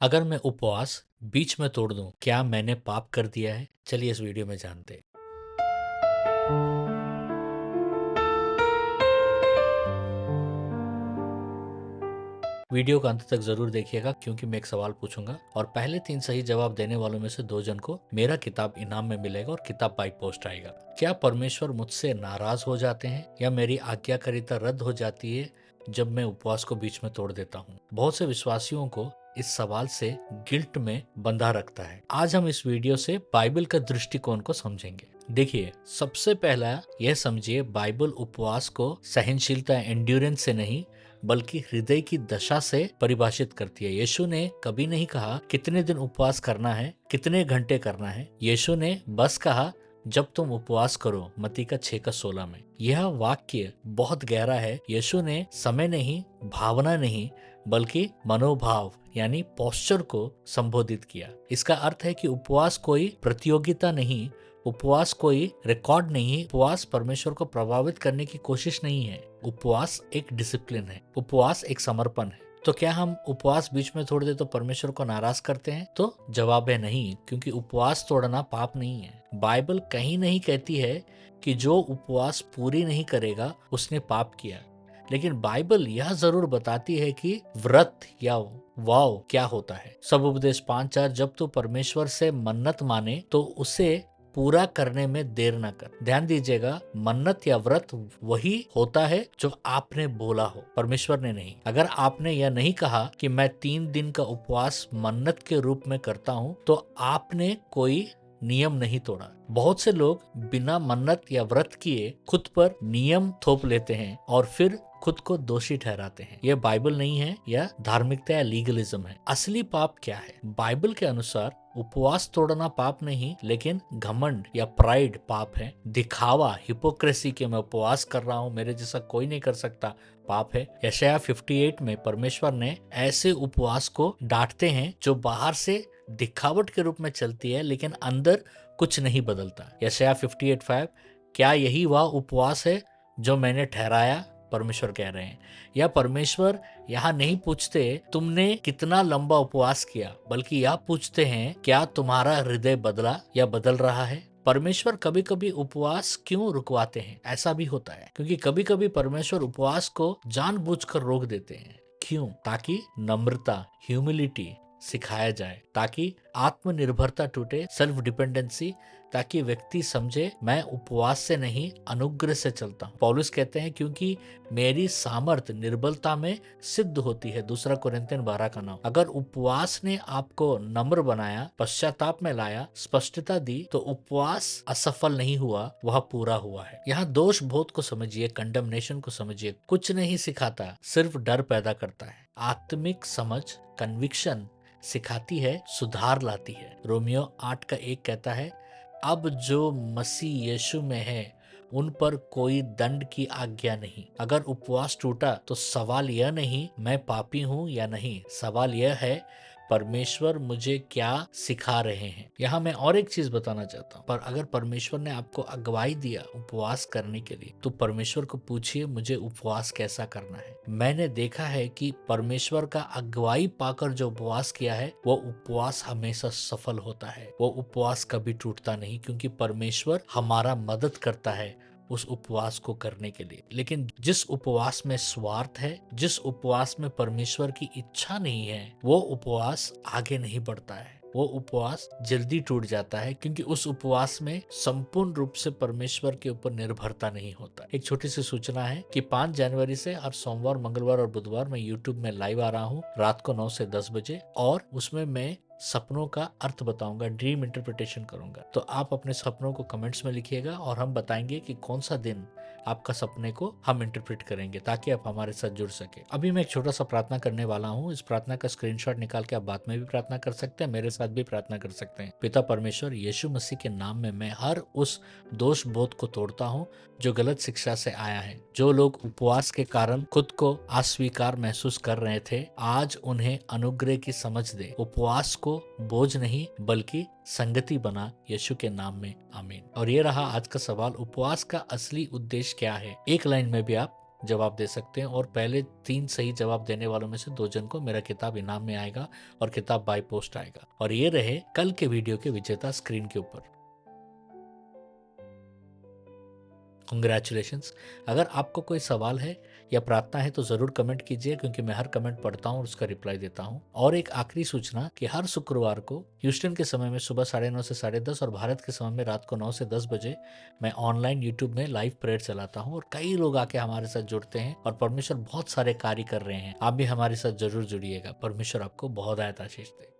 अगर मैं उपवास बीच में तोड़ दूं, क्या मैंने पाप कर दिया है? चलिए इस वीडियो में जानते हैं। वीडियो का अंत तक जरूर देखिएगा क्योंकि मैं एक सवाल पूछूंगा और पहले 3 सही जवाब देने वालों में से 2 जन को मेरा किताब इनाम में मिलेगा और किताब बाई पोस्ट आएगा। क्या परमेश्वर मुझसे नाराज हो जाते हैं या मेरी आज्ञाकारिता रद्द हो जाती है जब मैं उपवास को बीच में तोड़ देता हूँ? बहुत से विश्वासियों को इस सवाल से गिल्ट में बंधा रखता है। आज हम इस वीडियो से बाइबल का दृष्टिकोण को समझेंगे। देखिए, सबसे पहला यह समझिए, बाइबल उपवास को सहनशीलता एंड्योरेंस से नहीं बल्कि हृदय की दशा से परिभाषित करती है। यीशु ने कभी नहीं कहा कितने दिन उपवास करना है, कितने घंटे करना है। यीशु ने बस कहा जब तुम उपवास करो, मत्ती का 6:16 में। यह वाक्य बहुत गहरा है। यीशु ने समय नहीं, भावना नहीं, बल्कि मनोभाव यानी पोस्चर को संबोधित किया। इसका अर्थ है कि उपवास कोई प्रतियोगिता नहीं, उपवास कोई रिकॉर्ड नहीं, उपवास परमेश्वर को प्रभावित करने की कोशिश नहीं है। उपवास एक डिसिप्लिन है, उपवास एक समर्पण है। तो क्या हम उपवास बीच में तोड़ दे तो परमेश्वर को नाराज करते हैं? तो जवाब है नहीं, क्योंकि उपवास तोड़ना पाप नहीं है। बाइबल कहीं नहीं कहती है कि जो उपवास पूरी नहीं करेगा उसने पाप किया, लेकिन बाइबल यह जरूर बताती है कि व्रत या वाव क्या होता है। सब उपदेश 5:4, जब तू परमेश्वर से मन्नत माने तो उसे पूरा करने में देर न कर। ध्यान दीजिएगा, मन्नत या व्रत वही होता है जो आपने बोला हो, परमेश्वर ने नहीं। अगर आपने यह नहीं कहा कि मैं 3 दिन का उपवास मन्नत के रूप में करता हूँ, तो आपने कोई नियम नहीं तोड़ा। बहुत से लोग बिना मन्नत या व्रत किए खुद पर नियम थोप लेते हैं और फिर खुद को दोषी ठहराते हैं। यह बाइबल नहीं है, यह धार्मिकता या लीगलिज्म है। असली पाप क्या है? बाइबल के अनुसार उपवास तोड़ना पाप नहीं, लेकिन घमंड या प्राइड पाप है। दिखावा, हिपोक्रेसी के मैं उपवास कर रहा हूँ, मेरे जैसा कोई नहीं कर सकता, पाप है। यशायाह 58 में परमेश्वर ने ऐसे उपवास को डांटते हैं जो बाहर से दिखावट के रूप में चलती है लेकिन अंदर कुछ नहीं बदलता। यशायाह 58:5, क्या यही वह उपवास है जो मैंने ठहराया? परमेश्वर कह रहे हैं। या परमेश्वर यहाँ नहीं पूछते तुमने कितना लंबा उपवास किया, बल्कि यह पूछते हैं क्या तुम्हारा हृदय बदला या बदल रहा है। परमेश्वर कभी कभी उपवास क्यों रुकवाते हैं? ऐसा भी होता है क्योंकि कभी कभी परमेश्वर उपवास को जानबूझकर रोक देते हैं। क्यों? ताकि नम्रता, ह्यूमिलिटी सिखाया जाए, ताकि आत्मनिर्भरता टूटे, सेल्फ डिपेंडेंसी, ताकि व्यक्ति समझे मैं उपवास से नहीं अनुग्रह से चलता हूँ। पौलुस कहते हैं क्योंकि मेरी सामर्थ निर्बलता में सिद्ध होती है, 2 कुरिन्थियन 12:9। अगर उपवास ने आपको नम्र बनाया, पश्चाताप में लाया, स्पष्टता दी, तो उपवास असफल नहीं हुआ, वह पूरा हुआ है। यहाँ दोष बोध को समझिए, कंडमनेशन को समझिए। कुछ नहीं सिखाता, सिर्फ डर पैदा करता है। आत्मिक समझ, कन्विक्शन सिखाती है, सुधार लाती है। रोमियो 8:1 कहता है, अब जो मसीह यीशु में है उन पर कोई दंड की आज्ञा नहीं। अगर उपवास टूटा तो सवाल यह नहीं मैं पापी हूँ या नहीं, सवाल यह है परमेश्वर मुझे क्या सिखा रहे हैं। यहाँ मैं और एक चीज बताना चाहता हूँ, पर अगर परमेश्वर ने आपको अगुवाई दिया उपवास करने के लिए, तो परमेश्वर को पूछिए मुझे उपवास कैसा करना है। मैंने देखा है कि परमेश्वर का अगुवाई पाकर जो उपवास किया है, वो उपवास हमेशा सफल होता है, वो उपवास कभी टूटता नहीं, क्योंकि परमेश्वर हमारा मदद करता है उस उपवास को करने के लिए। लेकिन जिस उपवास में स्वार्थ है, जिस उपवास में परमेश्वर की इच्छा नहीं है, वो उपवास आगे नहीं बढ़ता है, वो उपवास जल्दी टूट जाता है, क्योंकि उस उपवास में संपूर्ण रूप से परमेश्वर के ऊपर निर्भरता नहीं होता। एक छोटी सी सूचना है कि 5 जनवरी से हर सोमवार, मंगलवार और बुधवार मैं यूट्यूब में लाइव आ रहा हूँ रात को 9 से 10 बजे, और उसमें मैं सपनों का अर्थ बताऊंगा, ड्रीम इंटरप्रिटेशन करूंगा। तो आप अपने सपनों को कमेंट्स में लिखिएगा और हम बताएंगे कि कौन सा दिन आपका सपने को हम इंटरप्रेट करेंगे, ताकि आप हमारे साथ जुड़ सके। अभी मैं एक छोटा सा प्रार्थना करने वाला हूँ। इस प्रार्थना का स्क्रीनशॉट निकाल के आप बाद में भी प्रार्थना कर सकते हैं, मेरे साथ भी प्रार्थना कर सकते हैं। पिता परमेश्वर, यीशु मसीह के नाम में मैं हर उस दोष बोध को तोड़ता हूँ जो गलत शिक्षा से आया है। जो लोग उपवास के कारण खुद को अस्वीकार महसूस कर रहे थे, आज उन्हें अनुग्रह की समझ दे। उपवास को बोझ नहीं बल्कि संगति बना, यीशु के नाम में, आमीन। और ये रहा आज का सवाल, उपवास का असली उद्देश्य क्या है? एक लाइन में भी आप जवाब दे सकते हैं और पहले 3 सही जवाब देने वालों में से 2 जन को मेरा किताब इनाम में आएगा और किताब बाय पोस्ट आएगा। और ये रहे कल के वीडियो के विजेता स्क्रीन के ऊपर। कंग्रेचुलेशंस। अगर आपको कोई सवाल है या प्रार्थना है तो ज़रूर कमेंट कीजिए, क्योंकि मैं हर कमेंट पढ़ता हूँ और उसका रिप्लाई देता हूँ। और एक आखिरी सूचना कि हर शुक्रवार को ह्यूस्टन के समय में सुबह 9:30 से 10:30 और भारत के समय में रात को 9 से 10 बजे मैं ऑनलाइन यूट्यूब में लाइव प्रेयर चलाता हूँ और कई लोग आके हमारे साथ जुड़ते हैं और परमेश्वर बहुत सारे कार्य कर रहे हैं। आप भी हमारे साथ जरूर जुड़िएगा। परमेश्वर आपको बहुत आशीष दे।